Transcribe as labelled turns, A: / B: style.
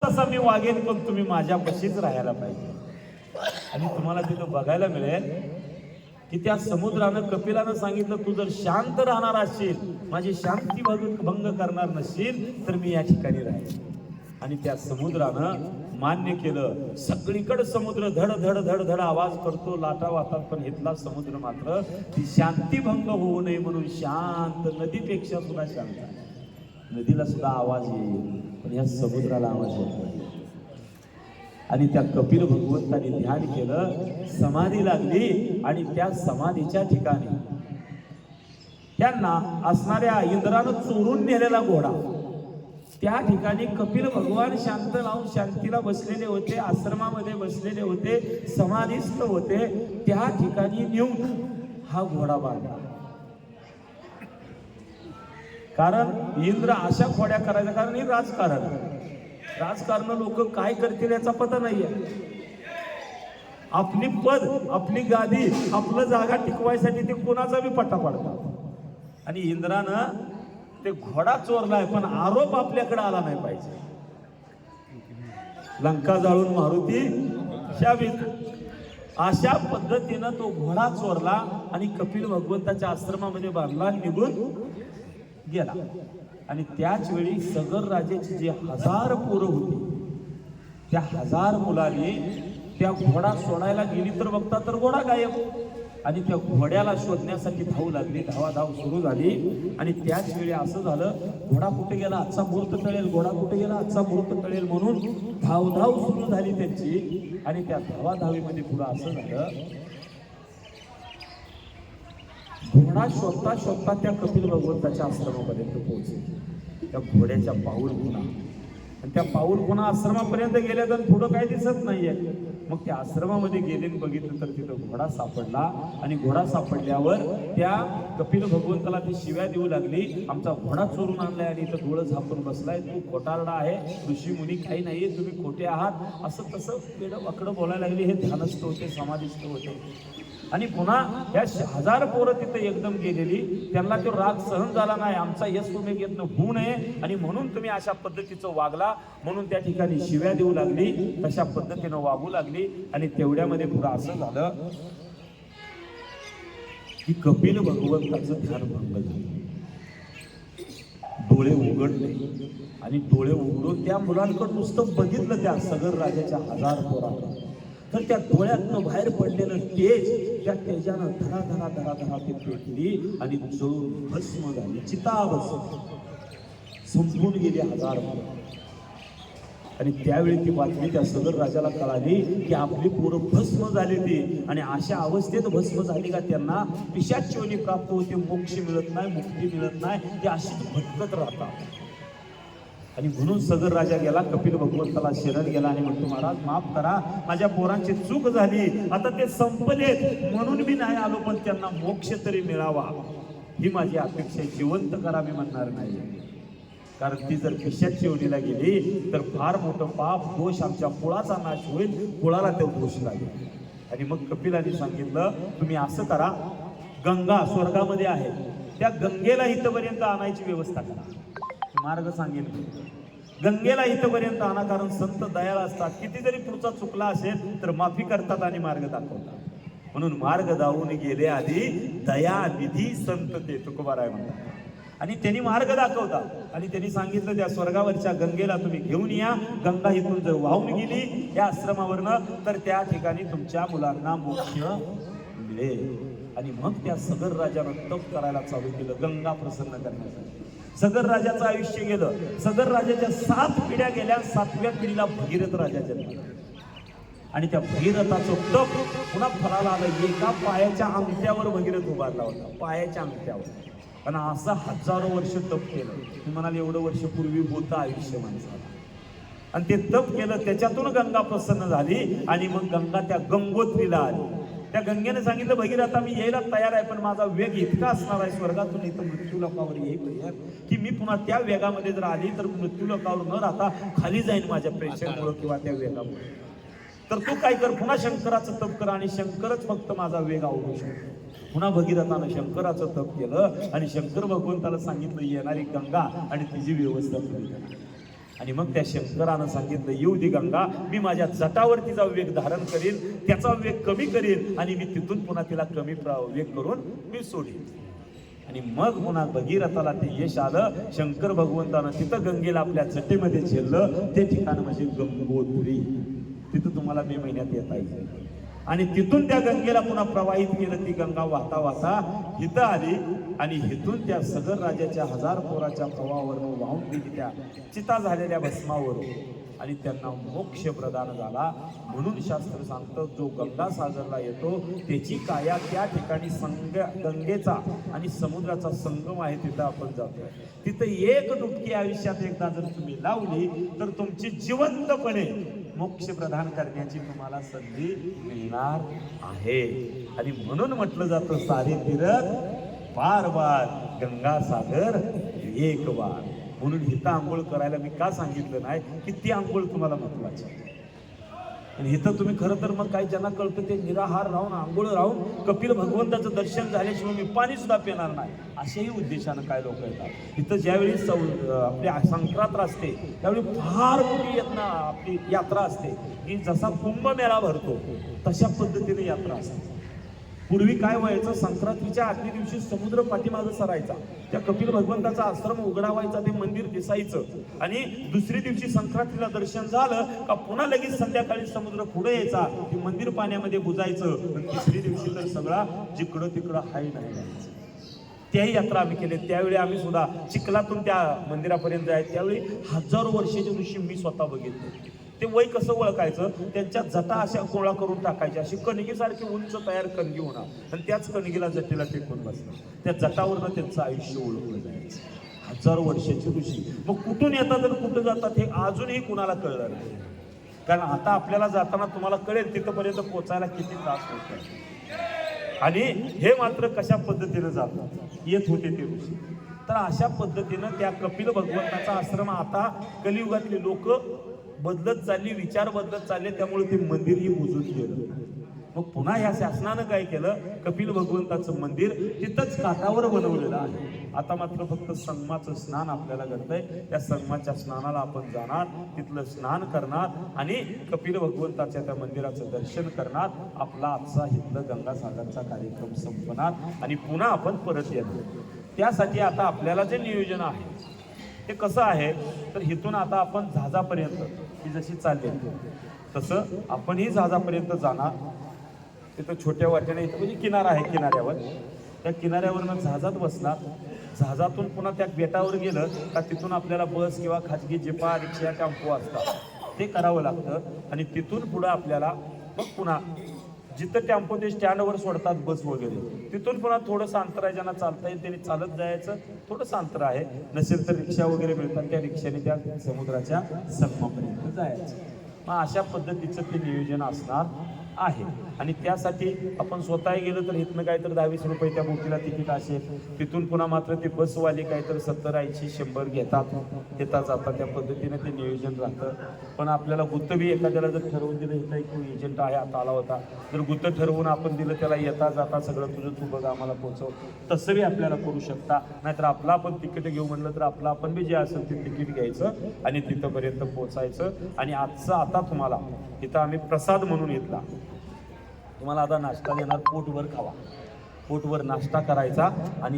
A: तसा मी वागेन, पण तुम्ही माझ्यापाशीच राहायला पाहिजे. आणि तुम्हाला तिथं बघायला मिळेल की त्या समुद्रानं कपिलानं सांगितलं, तू जर शांत राहणार असशील, माझी शांती भंग करणार नसशील, तर मी या ठिकाणी राहील. आणि त्या समुद्रानं मान्य केलं. सगळीकडे समुद्र धड धड धड धड आवाज करतो, लाटा वाहतात, पण इथला समुद्र मात्र ती शांती भंग होऊ नये म्हणून शांत, नदीपेक्षा सुद्धा शांत आहे. नदीला सुद्धा आवाज येईल, पण या समुद्राला आवाज येईल. आणि त्या कपिल भगवंतांनी ध्यान केलं, समाधी लागली. आणि त्या समाधीच्या ठिकाणी त्यांना असणाऱ्या इंद्रानं चोरून नेलेला घोडा, त्या ठिकाणी कपिल भगवान शांत लावून शांतीला बसलेले होते, आश्रमामध्ये बसलेले होते, समाधीस्थ होते. त्या ठिकाणी नेऊन हा घोडा बांधला. कारण इंद्र अशा खोड्या करायचा, कारण हे राजकारण लोक काय करतील याचा पता नाहीये. आपली पद, आपली गादी, आपलं जागा टिकवायसाठी ते कोणाचा बी पट्टा पाडतात. आणि इंद्रानं ते घोडा चोरलाय, पण आरोप आपल्याकडे आला नाही पाहिजे. लंका जाळून मारुती शाबित, अशा पद्धतीनं तो घोडा चोरला आणि कपिल भगवंताच्या आश्रमामध्ये बांधला, निघून गेला. आणि त्याच वेळी सगर राजाची जी 1000 पोरं होती, त्या 1000 मुलांनी त्या घोडा सोडायला गेली तर बघता तर घोडा गायब. आणि त्या घोड्याला शोधण्यासाठी धावू लागली, धावाधाव सुरू झाली. आणि त्याच वेळी असं झालं, घोडा कुठे गेला आजचा मुहूर्त कळेल, घोडा कुठे गेला आजचा मुहूर्त कळेल म्हणून धावधाव सुरू झाली त्यांची. आणि त्या धावाधावीमध्ये पुढं असं झालं, घोडा शोधता शोधता त्या कपिल भगवंताच्या आश्रमापर्यंत पोहोचले. त्या घोड्याच्या पाऊल खुणा, आणि त्या पाऊल खुणा आश्रमापर्यंत गेल्या तर पुढं काही दिसत नाहीये. मग त्या आश्रमामध्ये गेले, बघितलं तर तिथं घोडा सापडला. आणि घोडा सापडल्यावर त्या कपिल भगवंताला ती शिव्या देऊ लागली, आमचा घोडा चोरून आणलाय आणि इथं डोळं झाकून बसलाय, तू खोटारडा आहे, ऋषी मुनी काही नाहीये, तुम्ही खोटे आहात, असं तसं वेडं वाकडं बोलायला लागली. हे ध्यानस्थ होते, समाधिस्थ होते. आणि पुन्हा या 1000 पोरं तिथे एकदम गेलेली, त्यांना तो राग सहन झाला नाही, आमचा यश तुम्ही घेतलं होऊ नये, आणि म्हणून तुम्ही अशा पद्धतीचं वागला, म्हणून त्या ठिकाणी शिव्या देऊ लागली, तशा पद्धतीनं वागू लागली. आणि तेवढ्यामध्ये पुढं असं झालं की कपिल भगवंताचं ध्यान भंग झालं, डोळे उघडले. आणि डोळे उघडून त्या मुलांकडे नुसतं बघितलं, त्या सगर राजाच्या 1000 पोरांकडे, तर त्या डोळ्यातनं बाहेर पडलेलं तेज, त्या तेजानं धरा धरा धरा धरा ते पेटली आणि जळून भस्म झाली, चिताभस्म संपून गेली 1000 पोरं. आणि त्यावेळी ती बातमी त्या सगर राजाला कळाली की आपली पोरं भस्म झाली ती. आणि अशा अवस्थेत भस्म झाली का त्यांना पिशाच योनी प्राप्त होते, मोक्ष मिळत नाही, मुक्ती मिळत नाही, ते अशीच भटकत राहतात. आणि म्हणून सगर राजा गेला, कपिल भगवंताला शरण गेला आणि म्हणतो, महाराज माफ करा, माझ्या पोरांची चूक झाली, आता ते संपलेत म्हणून मी नाही आलो, पण त्यांना मोक्ष तरी मिळावा ही माझी अपेक्षा, जिवंत करा मी म्हणणार नाही. कारण ती जर पिशाच योनीला गेली तर फार मोठं पाप, दोष, आमच्या कुळाचा नाश होईल, कुळाला तो दोष लागेल. आणि मग कपिलाने सांगितलं, तुम्ही असं करा, गंगा स्वर्गामध्ये आहे, त्या गंगेला इथपर्यंत आणायची व्यवस्था करा. मार्ग सांगेल, गंगेला इथपर्यंत आणा, कारण संत दयाळ असतात, किती जरी पुढचा चुकला असेल तर माफी करतात आणि मार्ग दाखवतात. म्हणून मार्ग दावून गेले आधी दया निधी संत ते तुकोबाराय म्हणतात. आणि त्यांनी मार्ग दाखवतात. आणि त्यांनी सांगितलं, त्या स्वर्गावरच्या गंगेला तुम्ही घेऊन या, गंगा इथून जर वाहून गेली या आश्रमावरनं तर त्या ठिकाणी तुमच्या मुलांना मोक्ष मिळेल. आणि मग त्या सगर राजानं तप करायला चालू केलं, गंगा प्रसन्न करण्यासाठी. सगर राजाचं आयुष्य गेलं, सगर राजाच्या 7 पिढ्या गेल्या, 7व्या पिढीला भगीरथ राजा जन्मला. आणि त्या भगीरथाचं तप पुन्हा फळाला आलं. एका पायाच्या अंगठ्यावर भगीरथ उभारला होता, पायाच्या अंगठ्यावर. आणि असं 1000 वर्ष तप केलं. मी म्हणाले एवढं वर्ष पूर्वी होतं आयुष्य माणसाला. आणि ते तप केलं, त्याच्यातून गंगा प्रसन्न झाली. आणि मग गंगा त्या गंगोत्रीला आली. त्या गंगेने सांगितलं, भगीरथा मी यायला तयार आहे, पण माझा वेग इतका असणार आहे स्वर्गातून इथं मृत्यूलोकावर येईपर्यंत की मी पुन्हा त्या वेगामध्ये जर आली तर मृत्यूलोकावर न राहता खाली जाईन माझ्या प्रेशरमुळे किंवा त्या वेगामुळे. तर तू काय कर, पुन्हा शंकराचं तप कर आणि शंकरच फक्त माझा वेग आवडू शकतो. पुन्हा भगीरथानं शंकराचं तप केलं आणि शंकर भगवंताला सांगितलं, येणारी गंगा आणि तिची व्यवस्था तुम्ही करा. आणि मग त्या शंकरानं सांगितलं, येऊ दे गंगा, मी माझ्या जटावर तिचा वेग धारण करीन, त्याचा वेग कमी करीन आणि मी तिथून पुन्हा तिला कमी वेग करून मी सोडीन. आणि मग पुन्हा भगीरथाला ते यश आलं. शंकर भगवंतानं तिथं गंगेला आपल्या जटेमध्ये झेललं. ते ठिकाण म्हणजे गंगोत्री. तिथं तुम्हाला मे महिन्यात येता येईल. आणि तिथून त्या गंगेला पुन्हा प्रवाहित केलं. ती गंगा वाहता वाहता इथं आली आणि इथून त्या सगर राजाच्या 1000 पोराच्या प्रवाहावरून वाहून गेली त्या चिता झालेल्या भस्मावरून आणि त्यांना मोक्ष प्रदान झाला. म्हणून शास्त्र सांगतं, जो गंगा सागरला येतो त्याची काया त्या ठिकाणी गंगेचा आणि समुद्राचा संगम आहे, तिथं आपण जातो. तिथं एक डुबकी आयुष्यात एकदा जर तुम्ही लावली तर तुमची जिवंतपणे मोक्ष प्रदान करण्याची तुम्हाला संधी मिळणार आहे. आणि म्हणून म्हटलं जातं, सारे तीरथ बार बार, गंगा सागर एक बार. म्हणून इथं आंघोळ करायला मी का सांगितलं नाही की ती आंघोळ तुम्हाला महत्वाची आहे. आणि इथं तुम्ही खरं तर मग काही ज्यांना कळतं ते निराहार राहून आंघोळ राहून कपिल भगवंताचं दर्शन झाल्याशिवाय मी पाणी सुद्धा पिणार नाही, अशाही उद्देशानं काय लोक येतात. इथं ज्यावेळी आपली संक्रांत असते त्यावेळी फार मोठी आपली यात्रा असते की जसा कुंभमेळा भरतो तशा पद्धतीने यात्रा असते. पूर्वी काय व्हायचं, संक्रांतीच्या आदल्या दिवशी समुद्र पाठीमागं सरायचा, त्या कपिल भगवंताचा आश्रम उघडावायचा, ते मंदिर दिसायचं. आणि दुसऱ्या दिवशी संक्रांतीला दर्शन झालं का पुन्हा लगेच संध्याकाळी समुद्र पुढे यायचा, ते मंदिर पाण्यामध्ये बुजायचं. तिसऱ्या दिवशी तर सगळा जिकडं तिकडं हाय नाही जायचं. त्याही यात्रा आम्ही केली. त्यावेळी आम्ही सुद्धा चिखलातून त्या मंदिरापर्यंत जायचं. त्यावेळी हजारो वर्षाच्या ऋषी मी स्वतः बघितले. ते वय कसं ओळखायचं, त्यांच्या जटा अशा गोळा करून टाकायच्या, अशी कणगीसारखी उंच तयार कणगी होणार आणि त्याच कणगीला जटेला टेकून बसणार. त्या जटावरनं त्यांचं आयुष्य ओळखलं जायचं. हजारो वर्षाचे ऋषी मग कुठून येतात आणि कुठं जातात हे अजूनही कुणाला कळलं नाही. कारण आता आपल्याला जाताना तुम्हाला कळेल तिथपर्यंत पोचायला किती त्रास होतो. आणि हे मात्र कशा पद्धतीनं जातात, येत होते ते ऋषी. तर अशा पद्धतीनं त्या कपिल भगवंताचा आश्रम आता कलियुगातली लोक बदलत चालली, विचार बदलत चालले, त्यामुळे ते मंदिरही बुजून गेलं. मग पुन्हा ह्या शासनानं काय केलं, कपिल भगवंताचं मंदिर तिथंच काठावर बनवलेलं आहे. आता मात्र फक्त संगमाचं स्नान आपल्याला घडतंय. त्या संगमाच्या स्नानाला आपण जाणार, तिथलं स्नान करणार आणि कपिल भगवंताच्या त्या मंदिराचं दर्शन करणार. आपला आजचा इथलं गंगासागरचा कार्यक्रम संपणार आणि पुन्हा आपण परत येणार. त्यासाठी आता आपल्याला जे नियोजन आहे ते कसं आहे, तर इथून आता आपण जहाजापर्यंत ही जशी चालली तसं आपणही जहाजापर्यंत जाणार. तिथं छोट्या वाट्याने इथं म्हणजे किनारा आहे, किनाऱ्यावर त्या किनाऱ्यावरनं जहाजात बसणार. जहाजातून पुन्हा त्या बेटावर गेलं का तिथून आपल्याला बस किंवा खाजगी जिपा, रिक्षा, टेम्पो असतात, ते करावं लागतं. आणि तिथून पुढं आपल्याला मग पुन्हा जिथं टेम्पो ते स्टँडवर सोडतात बस वगैरे, तिथून पुन्हा थोडंसं अंतर आहे, ज्यांना चालता येईल त्यांनी चालत जायचं. थोडंसं अंतर आहे, नसेल तर रिक्षा वगैरे मिळतात, त्या रिक्षाने त्या समुद्राच्या संगमापर्यंत जायचं. मग अशा पद्धतीचं ते नियोजन असणार आहे. आणि त्यासाठी आपण स्वतः गेलं तर इथनं काय तर 10-20 रुपये त्या बोटीला तिकीट असेल. तिथून पुन्हा मात्र ते बसवाले काय तर 70-80-100 घेतात, येता जातात. त्या पद्धतीने ते नियोजन राहतं. पण आपल्याला गुत्त बी एखाद्याला जर ठरवून दिलं, इथं एक एजंट आहे आता आला होता, जर गुत्त ठरवून आपण दिलं त्याला, येता जाता सगळं तुझं तू बघा आम्हाला पोचव, तसं बी आपल्याला करू शकता. नाहीतर आपलं आपण तिकीट घेऊ म्हणलं तर आपलं आपण बी जे असेल ते तिकीट घ्यायचं आणि तिथंपर्यंत पोचायचं. आणि आजचं आता तुम्हाला इथं आम्ही प्रसाद म्हणून घेतला, तुम्हाला आता नाश्ता देणार, पोटभर खावा, पोटभर नाश्ता करायचा आणि